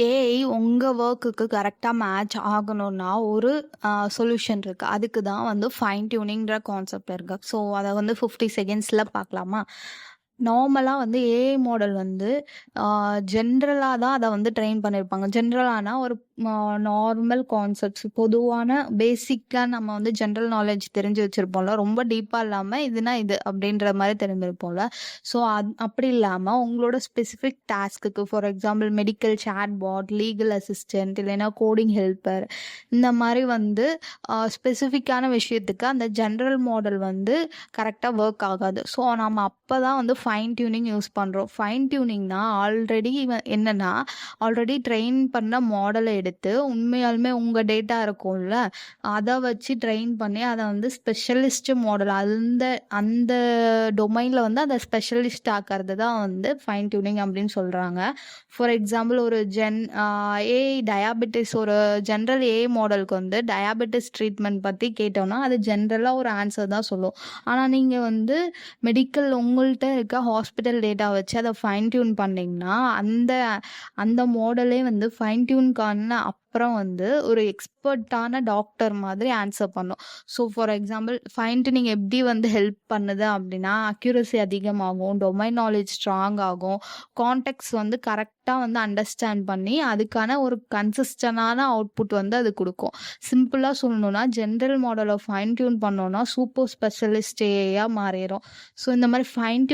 AI உங்க வொர்க்குக்கு கரெக்ட்டா match ஆகணும்னா, ஒரு சொல்யூஷன் இருக்கு. அதுக்கு தான் வந்து ஃபைன் டியூனிங்ன்ற கான்செப்ட் இருக்கு. ஸோ, அத வந்து 50 செகண்ட்ஸ்ல பார்க்கலாமா? நார்மலா வந்து ஏஐ மாடல் வந்து ஜென்ரலா தான் அத வந்து ட்ரெயின் பண்ணியிருப்பாங்க. ஜென்ரலானா ஒரு நார்மல் கான்செப்ட்ஸ் பொதுவான பேசிக்கா நம்ம வந்து ஜென்ரல் நாலேட்ஜ் தெரிஞ்சு வச்சிருப்போம்ல. ரொம்ப டீப்பா இல்லாம இதுனா இது அப்படின்ற மாரி தெரிஞ்சிருப்போம்ல. ஸோ, அப்படி இல்லாம உங்களோட ஸ்பெசிஃபிக் டாஸ்க்குக்கு for example medical chatbot, legal assistant இல்லைன்னா கோடிங் ஹெல்ப்பர் இந்த மாரி வந்து ஸ்பெசிஃபிக்கான விஷயத்துக்கு அந்த ஜென்ரல் மாடல் வந்து கரெக்ட்டா ஒர்க் ஆகாது. ஸோ, நம்ம அப்பதான் வந்து ஃபைன் டியூனிங் யூஸ் பண்றோம். ஃபைன் டியூனிங்னா என்னன்னா, ஆல்ரெடி ட்ரெயின் பண்ண மாடல எடுத்து உண்மையாலுமே உங்க டேட்டா இருக்கும்ல, அத வச்சு ட்ரெயின் பண்ணி அத வந்து ஸ்பெஷலிஸ்ட் மாடல் அந்த அந்த டொமைன்ல வந்து அத ஸ்பெஷலிஸ்ட் ஆக்குறது தான் வந்து ஃபைன் டியூனிங் அப்படின்னு சொல்றாங்க. ஃபார் எக்ஸாம்பிள் ஒரு ஏஐ டயாபெட்டிஸ் ஒரு ஜென்ரல் ஏஐ மாடலுக்கு வந்து டயாபெட்டிஸ் ட்ரீட்மெண்ட் பத்தி கேட்டோம்னா, அது ஜென்ரலா ஒரு ஆன்சர் தான் சொல்லும். ஆனா நீங்க வந்து மெடிக்கல் உங்கள்ட்ட இருக்க ஹாஸ்பிட்டல் டேட்டா வச்சு அத ஃபைன் டியூன் பண்ணீங்கன்னா, அந்த அந்த மாடலே வந்து ஃபைன் டியூன் பண்ண அப்புறம் வந்து ஒரு எக்ஸ்பர்ட்டான டாக்டர் மாதிரி ஆன்சர் பண்ணும். So, for example fine tuning எப்படி வந்து ஹெல்ப் பண்ணுது அப்படின்னா, அக்யூரசி அதிகமாகும், டொமைன் நாலேட்ஜ் ஸ்ட்ராங் ஆகும், கான்டெக்ட்ஸ் வந்து கரெக்ட்டா வந்து அண்டர்ஸ்டாண்ட் பண்ணி, அதுக்கான ஒரு கன்சிஸ்டன்டான அவுட்புட் வந்து அது குடுக்கும். சிம்பிளா சொல்லணும்னா, ஜென்ரல் மாடல ஃபைன் டியூன் பண்ணோம்னா, சூப்பர் ஸ்பெஷலிஸ்ட் ஏஐயா மாறிரும். ஸோ, இந்த மாரி ஃபைன்